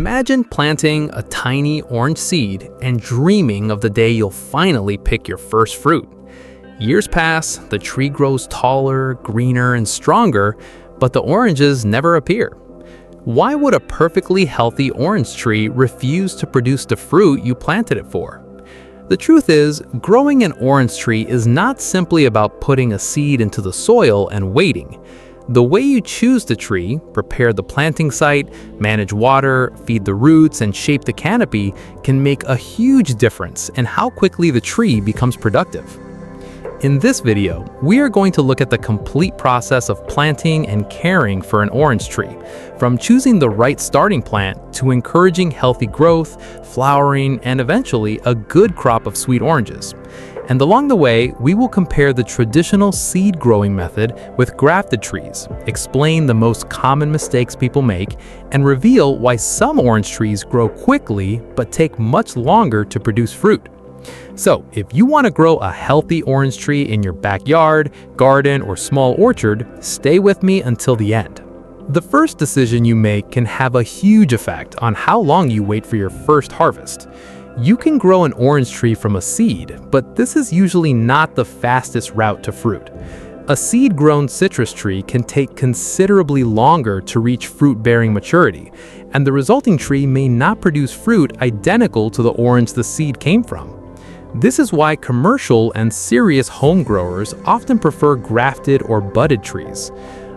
Imagine planting a tiny orange seed and dreaming of the day you'll finally pick your first fruit. Years pass, the tree grows taller, greener, and stronger, but the oranges never appear. Why would a perfectly healthy orange tree refuse to produce the fruit you planted it for? The truth is, growing an orange tree is not simply about putting a seed into the soil and waiting. The way you choose the tree, prepare the planting site, manage water, feed the roots, and shape the canopy can make a huge difference in how quickly the tree becomes productive. In this video, we are going to look at the complete process of planting and caring for an orange tree, from choosing the right starting plant to encouraging healthy growth, flowering, and eventually a good crop of sweet oranges. And along the way, we will compare the traditional seed growing method with grafted trees, explain the most common mistakes people make, and reveal why some orange trees grow quickly but take much longer to produce fruit. So, if you want to grow a healthy orange tree in your backyard, garden, or small orchard, stay with me until the end. The first decision you make can have a huge effect on how long you wait for your first harvest. You can grow an orange tree from a seed, but this is usually not the fastest route to fruit. A seed-grown citrus tree can take considerably longer to reach fruit-bearing maturity, and the resulting tree may not produce fruit identical to the orange the seed came from. This is why commercial and serious home growers often prefer grafted or budded trees.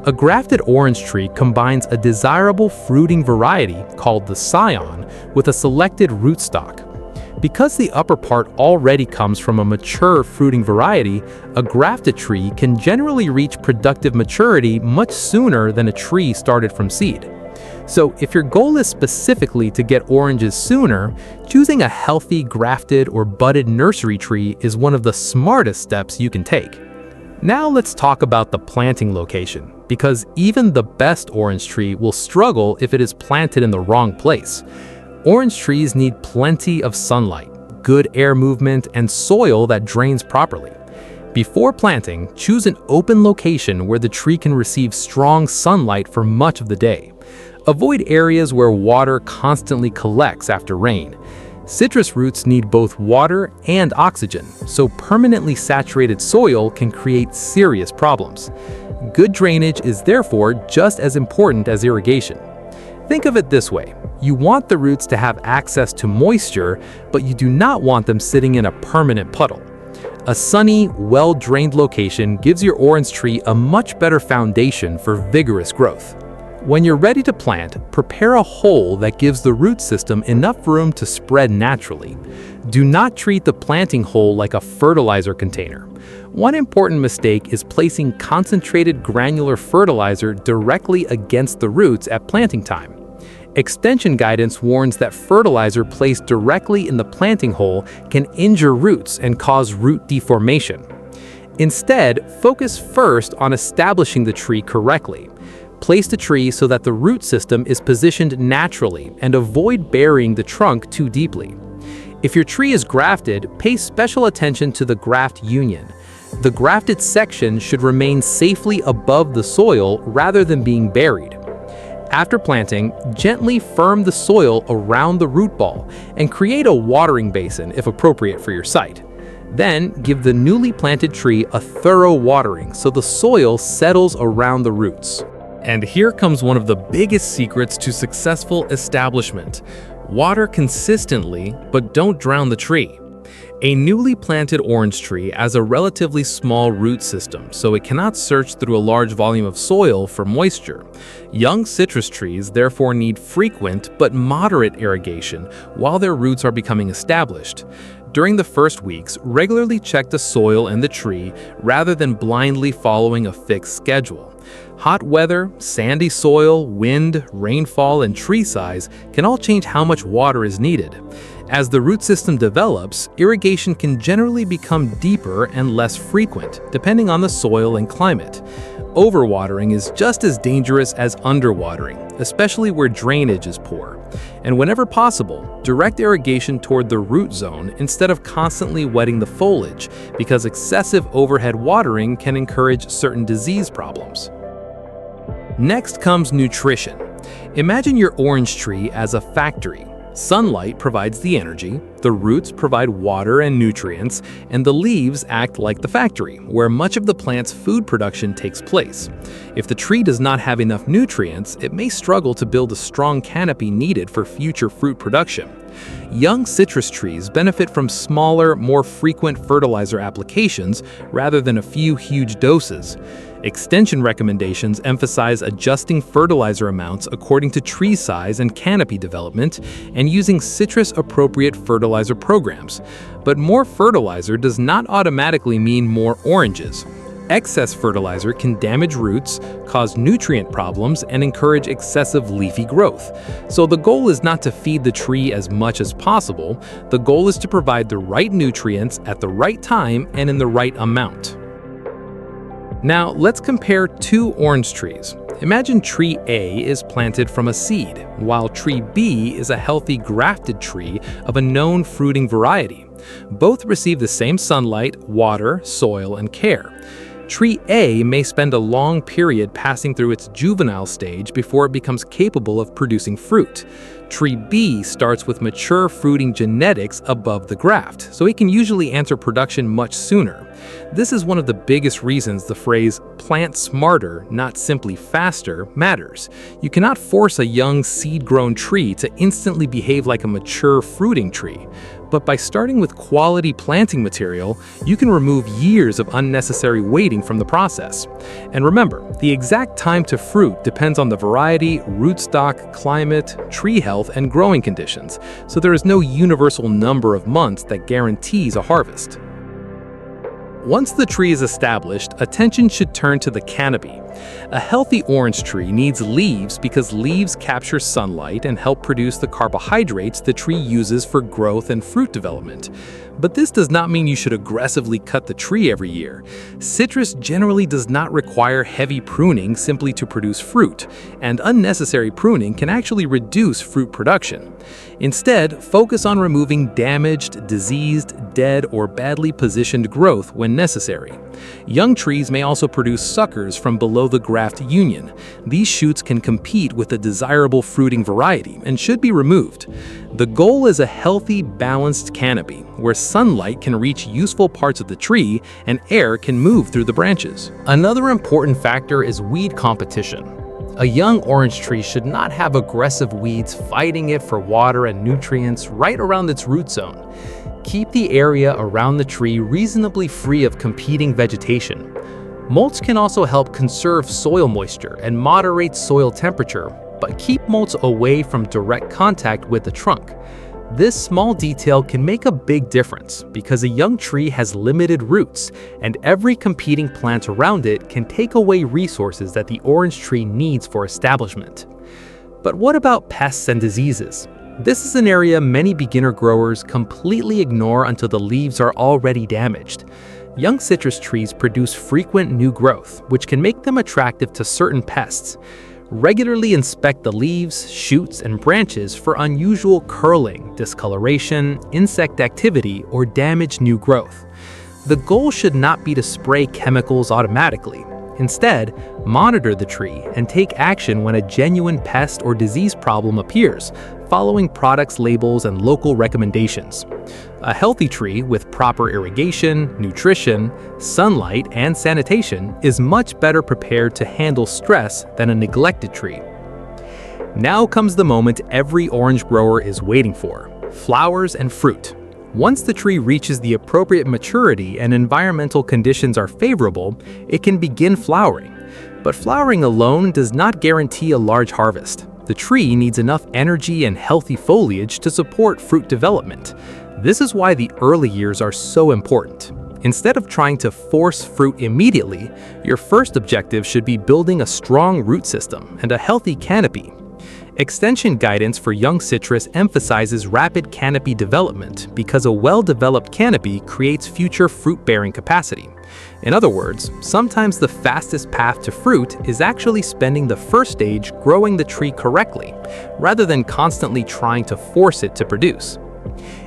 A grafted orange tree combines a desirable fruiting variety called the scion with a selected rootstock. Because the upper part already comes from a mature fruiting variety, a grafted tree can generally reach productive maturity much sooner than a tree started from seed. So if your goal is specifically to get oranges sooner, choosing a healthy grafted or budded nursery tree is one of the smartest steps you can take. Now let's talk about the planting location, because even the best orange tree will struggle if it is planted in the wrong place. Orange trees need plenty of sunlight, good air movement, and soil that drains properly. Before planting, choose an open location where the tree can receive strong sunlight for much of the day. Avoid areas where water constantly collects after rain. Citrus roots need both water and oxygen, so permanently saturated soil can create serious problems. Good drainage is therefore just as important as irrigation. Think of it this way. You want the roots to have access to moisture, but you do not want them sitting in a permanent puddle. A sunny, well-drained location gives your orange tree a much better foundation for vigorous growth. When you're ready to plant, prepare a hole that gives the root system enough room to spread naturally. Do not treat the planting hole like a fertilizer container. One important mistake is placing concentrated granular fertilizer directly against the roots at planting time. Extension guidance warns that fertilizer placed directly in the planting hole can injure roots and cause root deformation. Instead, focus first on establishing the tree correctly. Place the tree so that the root system is positioned naturally and avoid burying the trunk too deeply. If your tree is grafted, pay special attention to the graft union. The grafted section should remain safely above the soil rather than being buried. After planting, gently firm the soil around the root ball and create a watering basin if appropriate for your site. Then, give the newly planted tree a thorough watering so the soil settles around the roots. And here comes one of the biggest secrets to successful establishment. Water consistently, but don't drown the tree. A newly planted orange tree has a relatively small root system, so it cannot search through a large volume of soil for moisture. Young citrus trees therefore need frequent but moderate irrigation while their roots are becoming established. During the first weeks, regularly check the soil and the tree rather than blindly following a fixed schedule. Hot weather, sandy soil, wind, rainfall, and tree size can all change how much water is needed. As the root system develops, irrigation can generally become deeper and less frequent, depending on the soil and climate. Overwatering is just as dangerous as underwatering, especially where drainage is poor. And whenever possible, direct irrigation toward the root zone instead of constantly wetting the foliage, because excessive overhead watering can encourage certain disease problems. Next comes nutrition. Imagine your orange tree as a factory. Sunlight provides the energy, the roots provide water and nutrients, and the leaves act like the factory, where much of the plant's food production takes place. If the tree does not have enough nutrients, it may struggle to build a strong canopy needed for future fruit production. Young citrus trees benefit from smaller, more frequent fertilizer applications rather than a few huge doses. Extension recommendations emphasize adjusting fertilizer amounts according to tree size and canopy development and using citrus-appropriate fertilizer programs. But more fertilizer does not automatically mean more oranges. Excess fertilizer can damage roots, cause nutrient problems, and encourage excessive leafy growth. So the goal is not to feed the tree as much as possible. The goal is to provide the right nutrients at the right time and in the right amount. Now, let's compare two orange trees. Imagine tree A is planted from a seed, while tree B is a healthy grafted tree of a known fruiting variety. Both receive the same sunlight, water, soil, and care. Tree A may spend a long period passing through its juvenile stage before it becomes capable of producing fruit. Tree B starts with mature fruiting genetics above the graft, so it can usually enter production much sooner. This is one of the biggest reasons the phrase "plant smarter, not simply faster" matters. You cannot force a young seed-grown tree to instantly behave like a mature fruiting tree. But by starting with quality planting material, you can remove years of unnecessary waiting from the process. And remember, the exact time to fruit depends on the variety, rootstock, climate, tree health, and growing conditions, so there is no universal number of months that guarantees a harvest. Once the tree is established, attention should turn to the canopy. A healthy orange tree needs leaves because leaves capture sunlight and help produce the carbohydrates the tree uses for growth and fruit development. But this does not mean you should aggressively cut the tree every year. Citrus generally does not require heavy pruning simply to produce fruit, and unnecessary pruning can actually reduce fruit production. Instead, focus on removing damaged, diseased, dead, or badly positioned growth when necessary. Young trees may also produce suckers from below the graft union. These shoots can compete with a desirable fruiting variety and should be removed. The goal is a healthy, balanced canopy where sunlight can reach useful parts of the tree and air can move through the branches. Another important factor is weed competition. A young orange tree should not have aggressive weeds fighting it for water and nutrients right around its root zone. Keep the area around the tree reasonably free of competing vegetation. Mulch can also help conserve soil moisture and moderate soil temperature, but keep mulch away from direct contact with the trunk. This small detail can make a big difference because a young tree has limited roots, and every competing plant around it can take away resources that the orange tree needs for establishment. But what about pests and diseases? This is an area many beginner growers completely ignore until the leaves are already damaged. Young citrus trees produce frequent new growth, which can make them attractive to certain pests. Regularly inspect the leaves, shoots, and branches for unusual curling, discoloration, insect activity, or damaged new growth. The goal should not be to spray chemicals automatically. Instead, monitor the tree and take action when a genuine pest or disease problem appears, following products' labels and local recommendations. A healthy tree with proper irrigation, nutrition, sunlight, and sanitation is much better prepared to handle stress than a neglected tree. Now comes the moment every orange grower is waiting for: flowers and fruit. Once the tree reaches the appropriate maturity and environmental conditions are favorable, it can begin flowering. But flowering alone does not guarantee a large harvest. The tree needs enough energy and healthy foliage to support fruit development. This is why the early years are so important. Instead of trying to force fruit immediately, your first objective should be building a strong root system and a healthy canopy. Extension guidance for young citrus emphasizes rapid canopy development because a well-developed canopy creates future fruit-bearing capacity. In other words, sometimes the fastest path to fruit is actually spending the first stage growing the tree correctly, rather than constantly trying to force it to produce.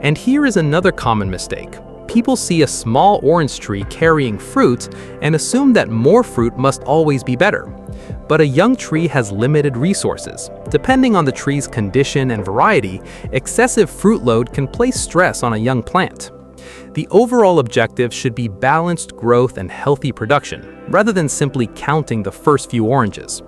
And here is another common mistake. People see a small orange tree carrying fruit and assume that more fruit must always be better. but a young tree has limited resources. Depending on the tree's condition and variety, excessive fruit load can place stress on a young plant. The overall objective should be balanced growth and healthy production, rather than simply counting the first few oranges.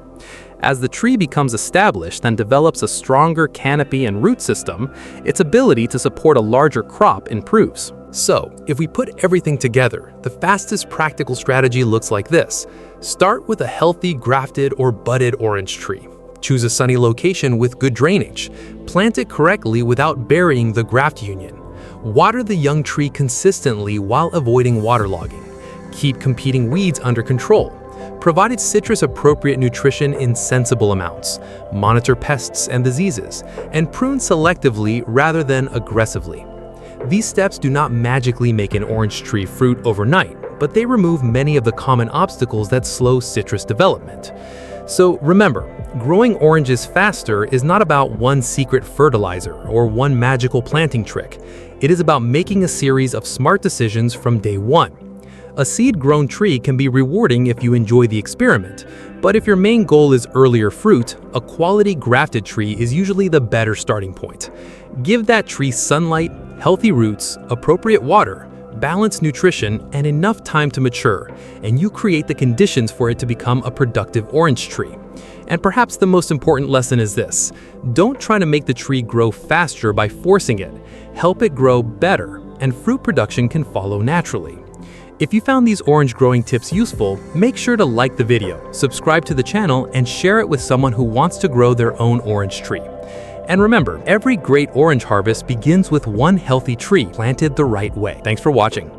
As the tree becomes established and develops a stronger canopy and root system, its ability to support a larger crop improves. So, if we put everything together, the fastest practical strategy looks like this. Start with a healthy grafted or budded orange tree. Choose a sunny location with good drainage. Plant it correctly without burying the graft union. Water the young tree consistently while avoiding waterlogging. Keep competing weeds under control. Provide citrus-appropriate nutrition in sensible amounts. Monitor pests and diseases, and prune selectively rather than aggressively. These steps do not magically make an orange tree fruit overnight, but they remove many of the common obstacles that slow citrus development. So remember, growing oranges faster is not about one secret fertilizer or one magical planting trick. It is about making a series of smart decisions from day one. A seed-grown tree can be rewarding if you enjoy the experiment, but if your main goal is earlier fruit, a quality grafted tree is usually the better starting point. Give that tree sunlight, healthy roots, appropriate water, balanced nutrition, and enough time to mature, and you create the conditions for it to become a productive orange tree. And perhaps the most important lesson is this: don't try to make the tree grow faster by forcing it. Help it grow better, and fruit production can follow naturally. If you found these orange growing tips useful, make sure to like the video, subscribe to the channel, and share it with someone who wants to grow their own orange tree. And remember, every great orange harvest begins with one healthy tree planted the right way. Thanks for watching.